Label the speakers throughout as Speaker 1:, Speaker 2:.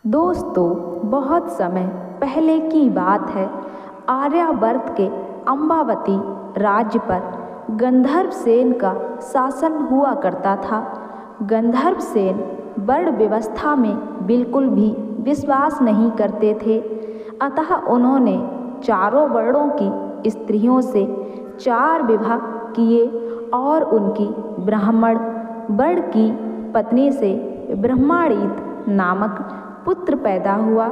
Speaker 1: दोस्तों, बहुत समय पहले की बात है। आर्यावर्त के अम्बावती राज्य पर गंधर्व सेन का शासन हुआ करता था। गंधर्व सेन वर्ण व्यवस्था में बिल्कुल भी विश्वास नहीं करते थे, अतः उन्होंने चारों वर्णों की स्त्रियों से 4 विवाह किए और उनकी ब्राह्मण वर्ण की पत्नी से ब्रह्माणित नामक पुत्र पैदा हुआ।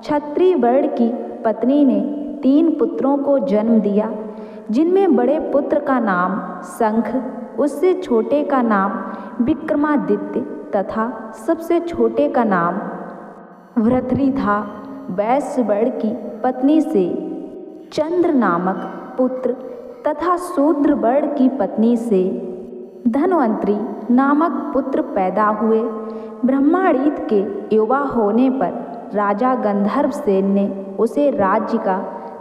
Speaker 1: क्षत्रिय वर्ण की पत्नी ने 3 पुत्रों को जन्म दिया, जिनमें बड़े पुत्र का नाम शंख, उससे छोटे का नाम विक्रमादित्य तथा सबसे छोटे का नाम वृथरी था। वैश्य वर्ण की पत्नी से चंद्र नामक पुत्र तथा शूद्र वर्ण की पत्नी से धन्वंतरी नामक पुत्र पैदा हुए। ब्रह्माणित के युवा होने पर राजा गंधर्व सेन ने उसे राज्य का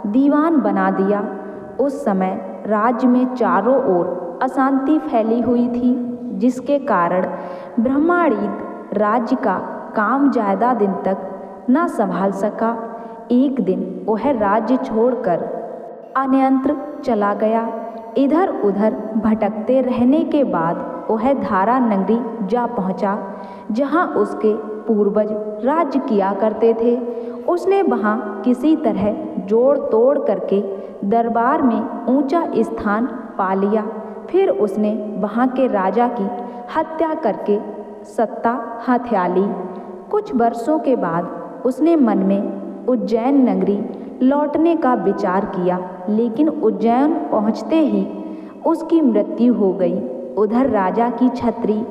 Speaker 1: दीवान बना दिया। उस समय राज्य में चारों ओर अशांति फैली हुई थी, जिसके कारण ब्रह्माणित राज्य का काम ज़्यादा दिन तक न संभाल सका। एक दिन वह राज्य छोड़कर अन्यत्र चला गया। इधर उधर भटकते रहने के बाद वह धारा नगरी जा पहुंचा, जहां उसके पूर्वज राज्य किया करते थे। उसने वहां किसी तरह जोड़ तोड़ करके दरबार में ऊंचा स्थान पा लिया। फिर उसने वहां के राजा की हत्या करके सत्ता हथिया ली। कुछ वर्षों के बाद उसने मन में उज्जैन नगरी लौटने का विचार किया, लेकिन उज्जैन पहुंचते ही उसकी मृत्यु हो गई। उधर राजा की क्षत्रिय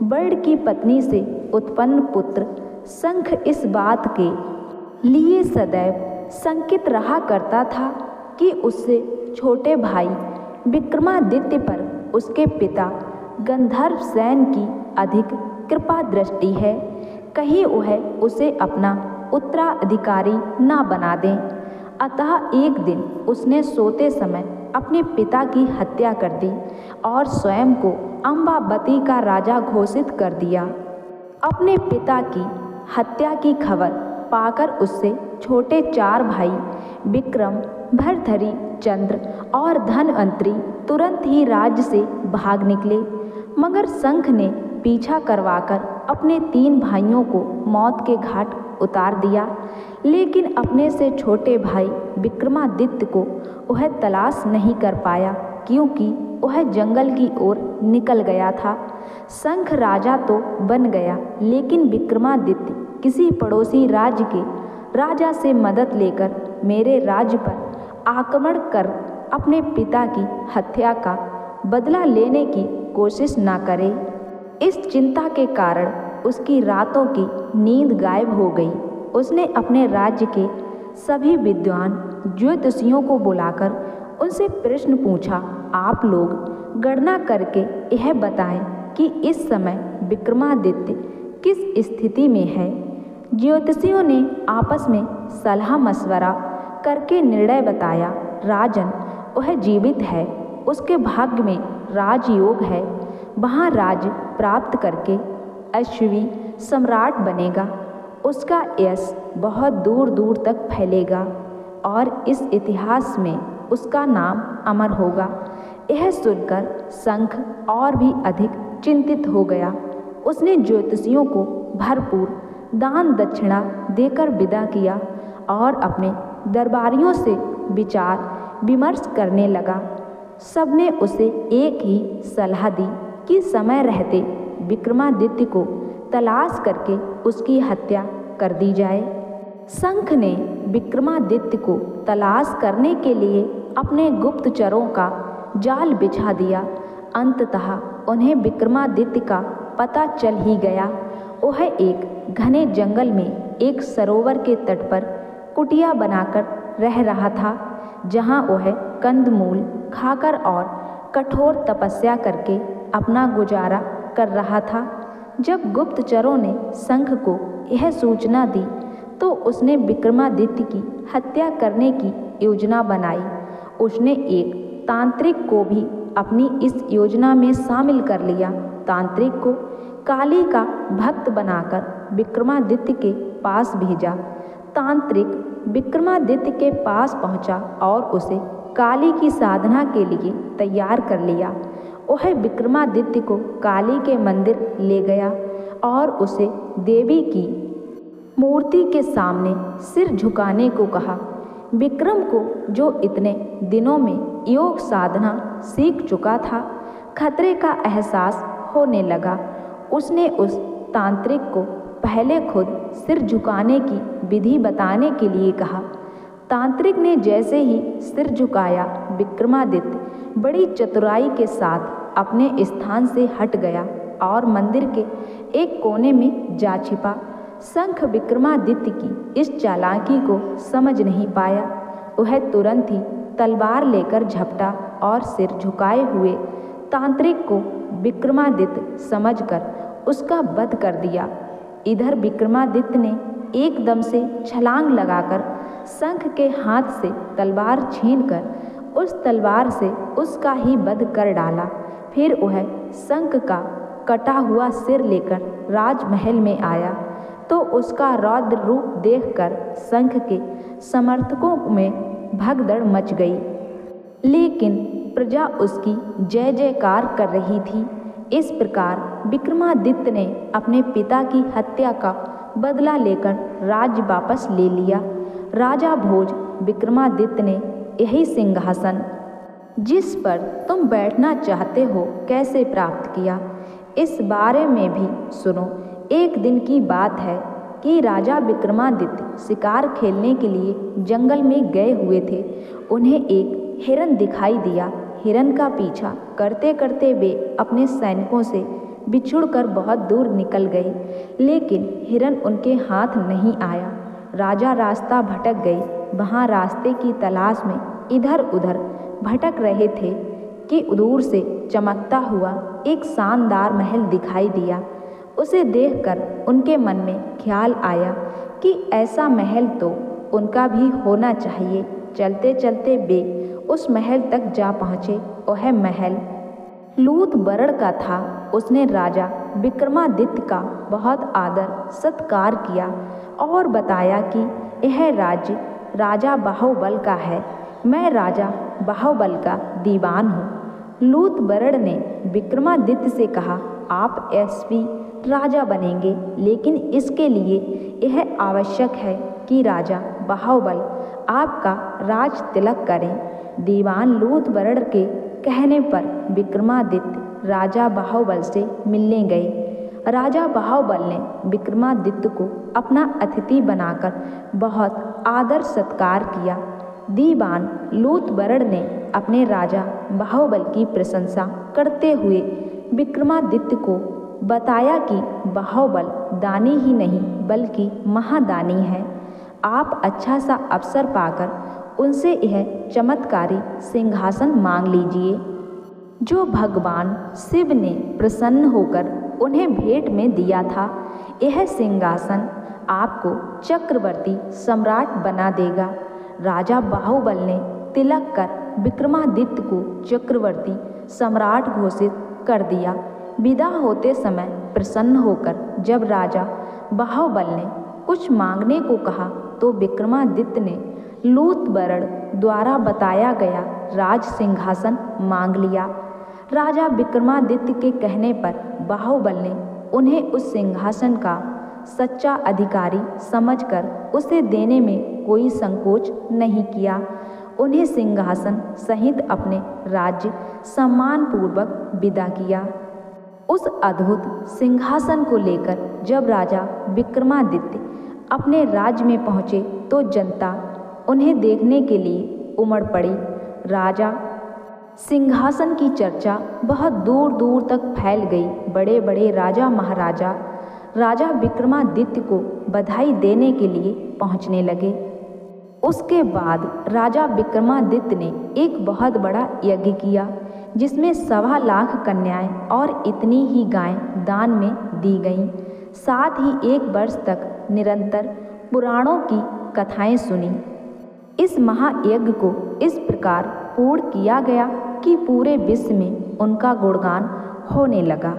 Speaker 1: वर्ण की पत्नी से उत्पन्न पुत्र शंख इस बात के लिए सदैव शंकित रहा करता था कि उससे छोटे भाई विक्रमादित्य पर उसके पिता गंधर्व सेन की अधिक कृपा दृष्टि है, कहीं वह उसे अपना उत्तराधिकारी न बना दें। अतः एक दिन उसने सोते समय अपने पिता की हत्या कर दी और स्वयं को अम्बावती का राजा घोषित कर दिया। अपने पिता की हत्या की खबर पाकर उससे छोटे 4 भाई विक्रम, भरथरी, चंद्र और धन्वंतरी तुरंत ही राज्य से भाग निकले, मगर शंख ने पीछा करवाकर अपने 3 भाइयों को मौत के घाट उतार दिया। लेकिन अपने से छोटे भाई विक्रमादित्य को वह तलाश नहीं कर पाया, क्योंकि वह जंगल की ओर निकल गया था। शंख राजा तो बन गया, लेकिन विक्रमादित्य किसी पड़ोसी राज्य के राजा से मदद लेकर मेरे राज्य पर आक्रमण कर अपने पिता की हत्या का बदला लेने की कोशिश न करे। इस चिंता के कारण उसकी रातों की नींद गायब हो गई। उसने अपने राज्य के सभी विद्वान ज्योतिषियों को बुलाकर उनसे प्रश्न पूछा, आप लोग गणना करके यह बताएं कि इस समय विक्रमादित्य किस स्थिति में है। ज्योतिषियों ने आपस में सलाह मशवरा करके निर्णय बताया, राजन, वह जीवित है, उसके भाग्य में राजयोग है, वहाँ राज्य प्राप्त करके अश्वी सम्राट बनेगा, उसका यश बहुत दूर दूर तक फैलेगा और इस इतिहास में उसका नाम अमर होगा। यह सुनकर शंख और भी अधिक चिंतित हो गया। उसने ज्योतिषियों को भरपूर दान दक्षिणा देकर विदा किया और अपने दरबारियों से विचार विमर्श करने लगा। सबने उसे एक ही सलाह दी कि समय रहते विक्रमादित्य को तलाश करके उसकी हत्या कर दी जाए। शंख ने विक्रमादित्य को तलाश करने के लिए अपने गुप्तचरों का जाल बिछा दिया। अंततः उन्हें विक्रमादित्य का पता चल ही गया। वह एक घने जंगल में एक सरोवर के तट पर कुटिया बनाकर रह रहा था, जहां वह कंदमूल खाकर और कठोर तपस्या करके अपना गुजारा कर रहा था। जब गुप्तचरों ने शंख को यह सूचना दी तो उसने विक्रमादित्य की हत्या करने की योजना बनाई। उसने एक तांत्रिक को भी अपनी इस योजना में शामिल कर लिया। तांत्रिक को काली का भक्त बनाकर विक्रमादित्य के पास भेजा। तांत्रिक विक्रमादित्य के पास पहुंचा और उसे काली की साधना के लिए तैयार कर लिया। वह विक्रमादित्य को काली के मंदिर ले गया और उसे देवी की मूर्ति के सामने सिर झुकाने को कहा। विक्रम को, जो इतने दिनों में योग साधना सीख चुका था, खतरे का एहसास होने लगा। उसने उस तांत्रिक को पहले खुद सिर झुकाने की विधि बताने के लिए कहा। तांत्रिक ने जैसे ही सिर झुकाया, विक्रमादित्य बड़ी चतुराई के साथ अपने स्थान से हट गया और मंदिर के एक कोने में जा छिपा। शंख विक्रमादित्य की इस चालाकी को समझ नहीं पाया। वह तुरंत ही तलवार लेकर झपटा और सिर झुकाए हुए तांत्रिक को विक्रमादित्य समझकर उसका वध कर दिया। इधर विक्रमादित्य ने एकदम से छलांग लगाकर शंख के हाथ से तलवार छीनकर उस तलवार से उसका ही वध कर डाला। फिर वह शंख का कटा हुआ सिर लेकर राजमहल में आया तो उसका रौद्र रूप देखकर शंख के समर्थकों में भगदड़ मच गई, लेकिन प्रजा उसकी जय जयकार कर रही थी। इस प्रकार विक्रमादित्य ने अपने पिता की हत्या का बदला लेकर राज्य वापस ले लिया। राजा भोज विक्रमादित्य ने यही सिंहासन जिस पर तुम बैठना चाहते हो कैसे प्राप्त किया, इस बारे में भी सुनो। एक दिन की बात है कि राजा विक्रमादित्य शिकार खेलने के लिए जंगल में गए हुए थे। उन्हें एक हिरन दिखाई दिया। हिरन का पीछा करते करते वे अपने सैनिकों से बिछुड़कर बहुत दूर निकल गए, लेकिन हिरन उनके हाथ नहीं आया। राजा रास्ता भटक गए। वहाँ रास्ते की तलाश में इधर उधर भटक रहे थे कि दूर से चमकता हुआ एक शानदार महल दिखाई दिया। उसे देखकर उनके मन में ख्याल आया कि ऐसा महल तो उनका भी होना चाहिए। चलते चलते वे उस महल तक जा पहुँचे। वह महल लूत बरड़ का था। उसने राजा विक्रमादित्य का बहुत आदर सत्कार किया और बताया कि यह राज्य राजा बाहुबल का है। मैं राजा बाहुबल का दीवान हूँ। लूत बरड़ ने विक्रमादित्य से कहा, आप यशस्वी राजा बनेंगे, लेकिन इसके लिए यह आवश्यक है कि राजा बाहुबल आपका राज तिलक करें। दीवान लूत बरड़ के कहने पर विक्रमादित्य राजा बाहुबल से मिलने गए। राजा बाहुबल ने विक्रमादित्य को अपना अतिथि बनाकर बहुत आदर सत्कार किया। दीवान लूत बरड़ ने अपने राजा बाहुबल की प्रशंसा करते हुए विक्रमादित्य को बताया कि बाहुबल दानी ही नहीं बल्कि महादानी है। आप अच्छा सा अवसर पाकर उनसे यह चमत्कारी सिंहासन मांग लीजिए जो भगवान शिव ने प्रसन्न होकर उन्हें भेंट में दिया था। यह सिंहासन आपको चक्रवर्ती सम्राट बना देगा। राजा बाहुबल ने तिलक कर विक्रमादित्य को चक्रवर्ती सम्राट घोषित कर दिया। विदा होते समय प्रसन्न होकर जब राजा बाहुबल ने कुछ मांगने को कहा तो विक्रमादित्य ने लूत बरड़ द्वारा बताया गया राज सिंहासन मांग लिया। राजा विक्रमादित्य के कहने पर बाहुबल ने उन्हें उस सिंहासन का सच्चा अधिकारी समझकर उसे देने में कोई संकोच नहीं किया। उन्हें सिंहासन सहित अपने राज्य सम्मानपूर्वक विदा किया। उस अद्भुत सिंहासन को लेकर जब राजा विक्रमादित्य अपने राज्य में पहुँचे तो जनता उन्हें देखने के लिए उमड़ पड़ी। राजा सिंहासन की चर्चा बहुत दूर दूर तक फैल गई। बड़े बड़े राजा महाराजा राजा विक्रमादित्य को बधाई देने के लिए पहुंचने लगे। उसके बाद राजा विक्रमादित्य ने एक बहुत बड़ा यज्ञ किया जिसमें 1.25 लाख कन्याएं और इतनी ही गायें दान में दी गईं। साथ ही 1 वर्ष तक निरंतर पुराणों की कथाएं सुनी। इस महायज्ञ को इस प्रकार पूर्ण किया गया कि पूरे विश्व में उनका गुणगान होने लगा।